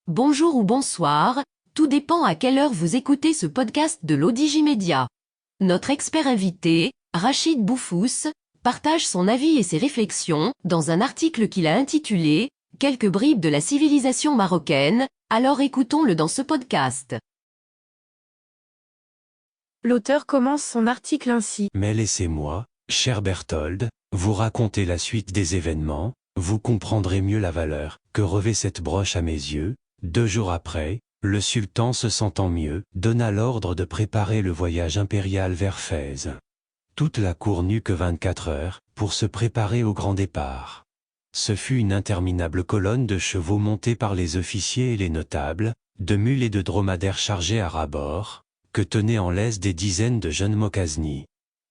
Bonjour ou bonsoir, tout dépend à quelle heure vous écoutez ce podcast de l'Odigimédia. Notre expert invité, Rachid Boufous, partage son avis et ses réflexions dans un article qu'il a intitulé « Quelques bribes de la civilisation marocaine », alors écoutons-le dans ce podcast. L'auteur commence son article ainsi. Mais laissez-moi, cher Berthold, vous raconter la suite des événements, vous comprendrez mieux la valeur que revêt cette broche à mes yeux. 2 jours après, le sultan se sentant mieux, donna l'ordre de préparer le voyage impérial vers Fès. Toute la cour n'eut que 24 heures, pour se préparer au grand départ. Ce fut une interminable colonne de chevaux montés par les officiers et les notables, de mules et de dromadaires chargés à ras-bord, que tenaient en laisse des dizaines de jeunes mocazni.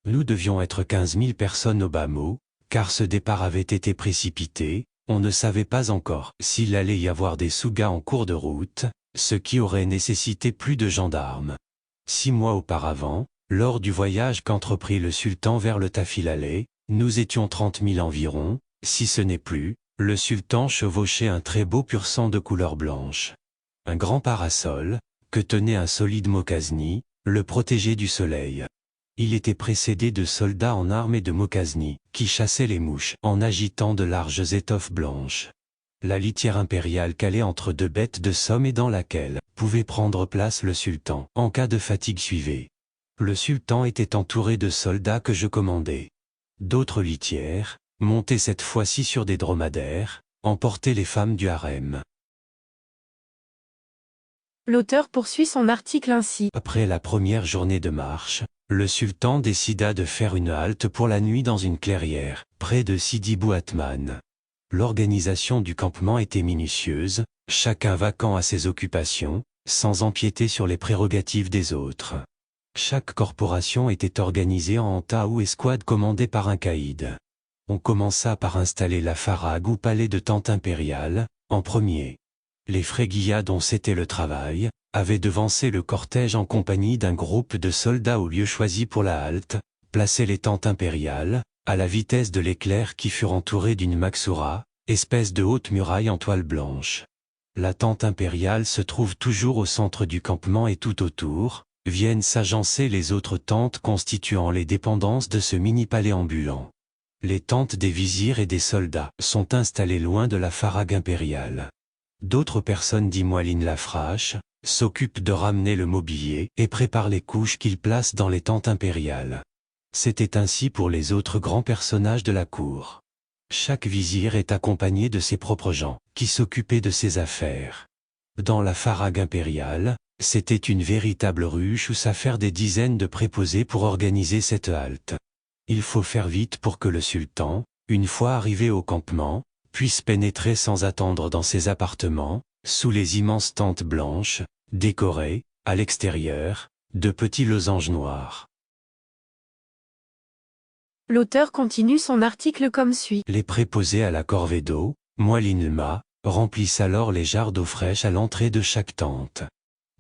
Nous devions être 15 000 personnes au bas mot, car ce départ avait été précipité, on ne savait pas encore s'il allait y avoir des sougas en cours de route, ce qui aurait nécessité plus de gendarmes. 6 mois auparavant, lors du voyage qu'entreprit le sultan vers le Tafilaleh, nous étions 30 000 environ, si ce n'est plus, le sultan chevauchait un très beau pur sang de couleur blanche. Un grand parasol, que tenait un solide mokazni, le protégeait du soleil. Il était précédé de soldats en armes et de mokazni, qui chassaient les mouches en agitant de larges étoffes blanches. La litière impériale calait entre 2 bêtes de somme et dans laquelle pouvait prendre place le sultan en cas de fatigue suivait. Le sultan était entouré de soldats que je commandais. D'autres litières, montées cette fois-ci sur des dromadaires, emportaient les femmes du harem. L'auteur poursuit son article ainsi. Après la première journée de marche, le sultan décida de faire une halte pour la nuit dans une clairière, près de Sidi Bou Atman. L'organisation du campement était minutieuse, chacun vaquant à ses occupations, sans empiéter sur les prérogatives des autres. Chaque corporation était organisée en anta ou escouade commandée par un caïd. On commença par installer la farague ou palais de tente impériale, en premier. Les fréguillas dont c'était le travail, avaient devancé le cortège en compagnie d'un groupe de soldats au lieu choisi pour la halte, placé les tentes impériales, à la vitesse de l'éclair qui furent entourées d'une maxoura, espèce de haute muraille en toile blanche. La tente impériale se trouve toujours au centre du campement et tout autour, viennent s'agencer les autres tentes constituant les dépendances de ce mini-palais ambulant. Les tentes des vizirs et des soldats sont installées loin de la farague impériale. D'autres personnes d'Imoaline Lafrache s'occupent de ramener le mobilier et préparent les couches qu'ils placent dans les tentes impériales. C'était ainsi pour les autres grands personnages de la cour. Chaque vizir est accompagné de ses propres gens, qui s'occupaient de ses affaires. Dans la farague impériale, c'était une véritable ruche où s'affairent des dizaines de préposés pour organiser cette halte. Il faut faire vite pour que le sultan, une fois arrivé au campement, puisse pénétrer sans attendre dans ses appartements, sous les immenses tentes blanches, décorées, à l'extérieur, de petits losanges noirs. L'auteur continue son article comme suit. Les préposés à la corvée d'eau, moellent le mât, remplissent alors les jarres d'eau fraîche à l'entrée de chaque tente.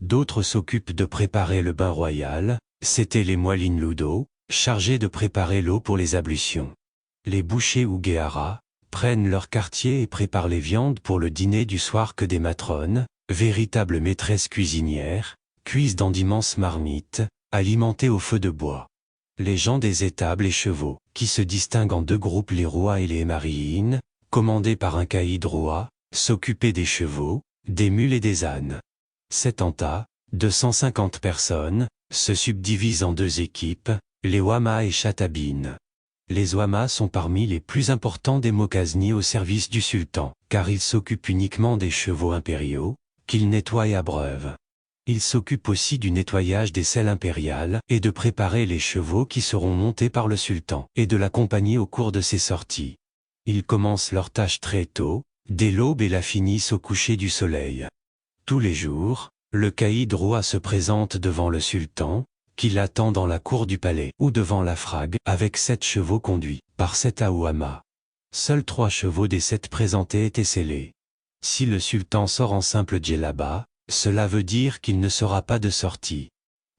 D'autres s'occupent de préparer le bain royal, c'étaient les moellines l'eau, chargés de préparer l'eau pour les ablutions. Les bouchers ou guéharas prennent leur quartier et préparent les viandes pour le dîner du soir que des matrones, véritables maîtresses cuisinières, cuisent dans d'immenses marmites, alimentées au feu de bois. Les gens des étables et chevaux, qui se distinguent en 2 groupes les rois et les émariyines, commandés par un caïd roi, s'occupaient des chevaux, des mules et des ânes. Cet anta, 250 personnes, se subdivise en 2 équipes, les Ouama et Chatabine. Les Ouama sont parmi les plus importants des mokazni au service du sultan, car ils s'occupent uniquement des chevaux impériaux, qu'ils nettoient et abreuvent. Ils s'occupent aussi du nettoyage des selles impériales et de préparer les chevaux qui seront montés par le sultan et de l'accompagner au cours de ses sorties. Ils commencent leur tâche très tôt, dès l'aube et la finissent au coucher du soleil. Tous les jours, le caïd roi se présente devant le sultan, qui l'attend dans la cour du palais ou devant la frague avec 7 chevaux conduits par 7 aouama. Seuls 3 chevaux des 7 présentés étaient scellés. Si le sultan sort en simple djellaba, cela veut dire qu'il ne sera pas de sortie.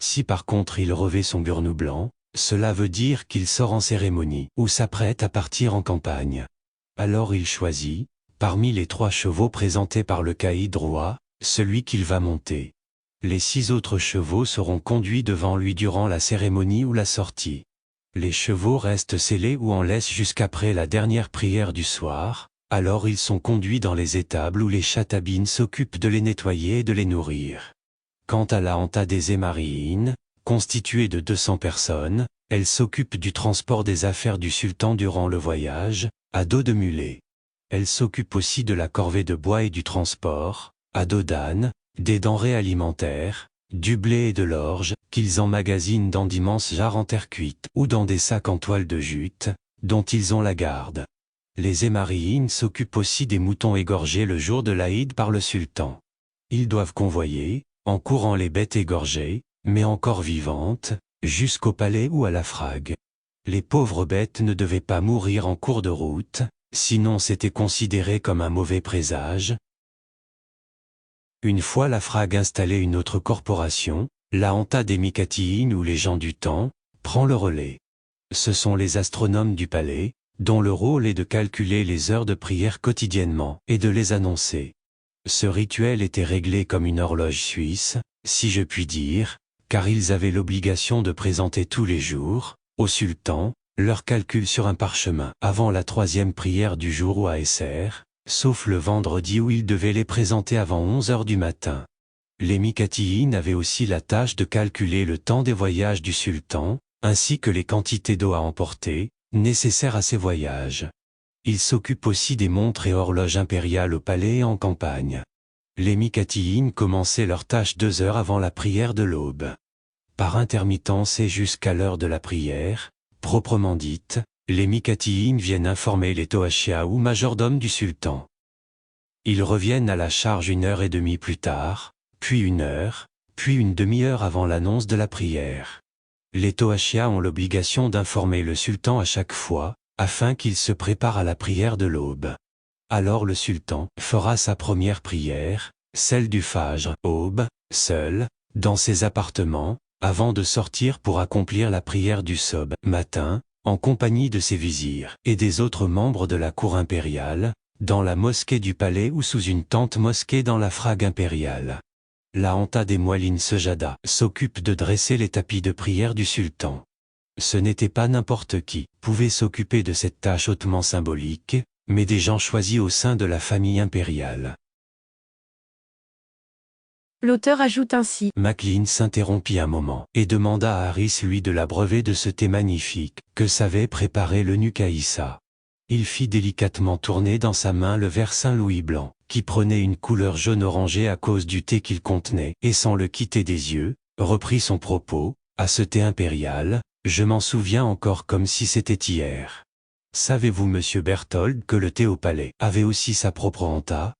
Si par contre il revêt son burnou blanc, cela veut dire qu'il sort en cérémonie ou s'apprête à partir en campagne. Alors il choisit, parmi les 3 chevaux présentés par le caïd roi, celui qu'il va monter. Les 6 autres chevaux seront conduits devant lui durant la cérémonie ou la sortie. Les chevaux restent scellés ou en laisse jusqu'après la dernière prière du soir, alors ils sont conduits dans les étables où les chatabines s'occupent de les nettoyer et de les nourrir. Quant à la hanta des Émariines, constituée de 200 personnes, elle s'occupe du transport des affaires du sultan durant le voyage, à dos de mulet. Elle s'occupe aussi de la corvée de bois et du transport, à dos d'âne, des denrées alimentaires, du blé et de l'orge, qu'ils emmagasinent dans d'immenses jarres en terre cuite ou dans des sacs en toile de jute, dont ils ont la garde. Les Émariines s'occupent aussi des moutons égorgés le jour de l'Aïd par le sultan. Ils doivent convoyer, en courant les bêtes égorgées, mais encore vivantes, jusqu'au palais ou à la frague. Les pauvres bêtes ne devaient pas mourir en cours de route, sinon c'était considéré comme un mauvais présage. Une fois la frague installée, une autre corporation, la hanta des Mikatiines ou les gens du temps, prend le relais. Ce sont les astronomes du palais, dont le rôle est de calculer les heures de prière quotidiennement et de les annoncer. Ce rituel était réglé comme une horloge suisse, si je puis dire, car ils avaient l'obligation de présenter tous les jours, au sultan, leurs calculs sur un parchemin avant la 3e prière du jour ou à Esser, sauf le vendredi où ils devaient les présenter avant 11 heures du matin. Les Mikatiines avaient aussi la tâche de calculer le temps des voyages du sultan, ainsi que les quantités d'eau à emporter, nécessaires à ces voyages. Ils s'occupent aussi des montres et horloges impériales au palais et en campagne. Les Mikatiines commençaient leur tâche 2 heures avant la prière de l'aube. Par intermittence et jusqu'à l'heure de la prière, proprement dite, les Mikatiines viennent informer les Toachia ou majordomes du sultan. Ils reviennent à la charge 1h30 plus tard, puis 1 heure, puis une demi-heure avant l'annonce de la prière. Les Toachia ont l'obligation d'informer le sultan à chaque fois, afin qu'il se prépare à la prière de l'aube. Alors le sultan fera sa première prière, celle du Fajr, aube, seul, dans ses appartements, avant de sortir pour accomplir la prière du Sob, matin, en compagnie de ses vizirs et des autres membres de la cour impériale, dans la mosquée du palais ou sous une tente mosquée dans la frague impériale. La hanta des Moilines Sejada s'occupe de dresser les tapis de prière du sultan. Ce n'était pas n'importe qui pouvait s'occuper de cette tâche hautement symbolique, mais des gens choisis au sein de la famille impériale. L'auteur ajoute ainsi. Maclean s'interrompit un moment et demanda à Harris lui de l'abreuver de ce thé magnifique que savait préparer l'eunuque Aïssa. Il fit délicatement tourner dans sa main le verre Saint-Louis blanc, qui prenait une couleur jaune-orangée à cause du thé qu'il contenait, et sans le quitter des yeux, reprit son propos, à ce thé impérial, je m'en souviens encore comme si c'était hier. Savez-vous, monsieur Berthold, que le thé au palais avait aussi sa propre hanta?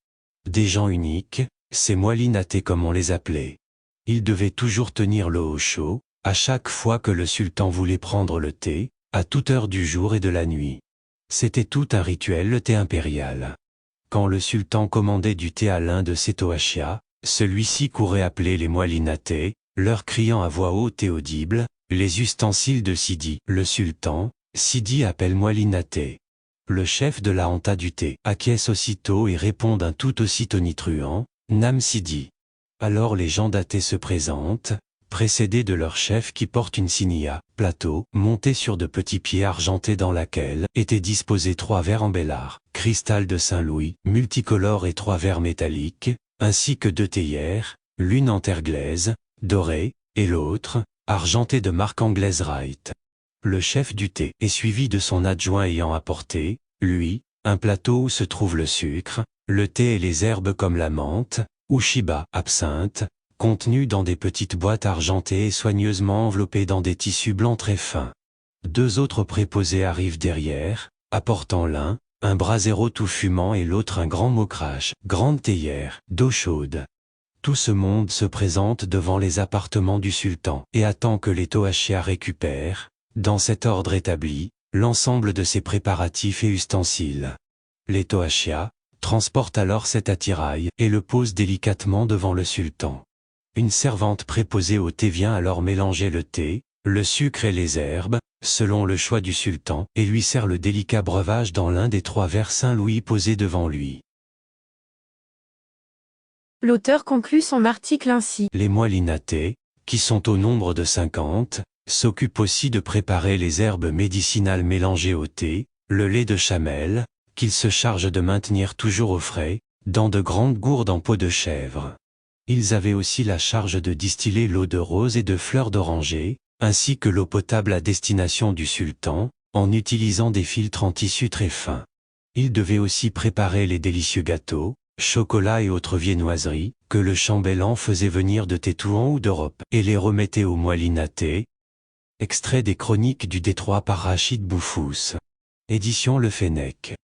Des gens uniques, ces moilines à thé comme on les appelait. Ils devaient toujours tenir l'eau au chaud, à chaque fois que le sultan voulait prendre le thé, à toute heure du jour et de la nuit. C'était tout un rituel, le thé impérial. Quand le sultan commandait du thé à l'un de ses toachia, celui-ci courait appeler les moilines à thé, leur criant à voix haute et audible, les ustensiles de Sidi. Le sultan, Sidi appelle moiline à thé. Le chef de la hanta du thé acquiesce aussitôt et répond d'un tout aussi tonitruant, Nam Sidi. Alors les gens d'Athée se présentent, précédés de leur chef qui porte une sinia, plateau, monté sur de petits pieds argentés dans laquelle étaient disposés 3 verres en bellard, cristal de Saint-Louis, multicolores et 3 verres métalliques, ainsi que 2 théières, l'une en terre glaise, dorée, et l'autre, argentée de marque anglaise Wright. Le chef du thé est suivi de son adjoint ayant apporté, lui, un plateau où se trouve le sucre, le thé et les herbes comme la menthe, ou shiba, absinthe, contenus dans des petites boîtes argentées et soigneusement enveloppées dans des tissus blancs très fins. 2 autres préposés arrivent derrière, apportant l'un, un brasero tout fumant et l'autre un grand mokrache, grande théière, d'eau chaude. Tout ce monde se présente devant les appartements du sultan et attend que les toachia récupèrent, dans cet ordre établi, l'ensemble de ses préparatifs et ustensiles. Les toachia transportent alors cet attirail et le posent délicatement devant le sultan. Une servante préposée au thé vient alors mélanger le thé, le sucre et les herbes, selon le choix du sultan, et lui sert le délicat breuvage dans l'un des 3 verres Saint-Louis posés devant lui. L'auteur conclut son article ainsi. Les moellinatés, qui sont au nombre de 50, s'occupent aussi de préparer les herbes médicinales mélangées au thé, le lait de chamelle, qu'ils se chargent de maintenir toujours au frais, dans de grandes gourdes en peau de chèvre. Ils avaient aussi la charge de distiller l'eau de rose et de fleurs d'oranger, ainsi que l'eau potable à destination du sultan, en utilisant des filtres en tissu très fins. Ils devaient aussi préparer les délicieux gâteaux, chocolats et autres viennoiseries, que le chambellan faisait venir de Tétouan ou d'Europe, et les remettait aux moellinatés. Extrait des Chroniques du Détroit par Rachid Boufous. Édition Le Fennec.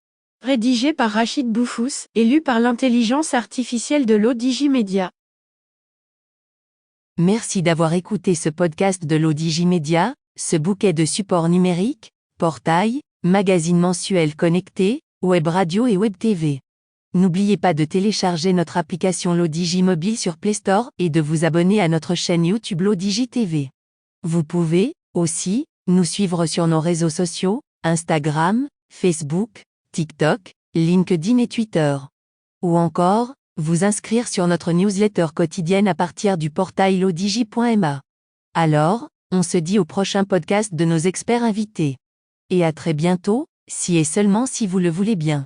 Rédigé par Rachid Boufous et lu par l'intelligence artificielle de l'Odigimédia. Merci d'avoir écouté ce podcast de l'Odigimédia, ce bouquet de supports numériques, portail, magazine mensuel connecté, web radio et web TV. N'oubliez pas de télécharger notre application l'Odigi Mobile sur Play Store et de vous abonner à notre chaîne YouTube l'Odigi TV. Vous pouvez, aussi, nous suivre sur nos réseaux sociaux, Instagram, Facebook, TikTok, LinkedIn et Twitter. Ou encore, vous inscrire sur notre newsletter quotidienne à partir du portail lodigi.ma. Alors, on se dit au prochain podcast de nos experts invités. Et à très bientôt, si et seulement si vous le voulez bien.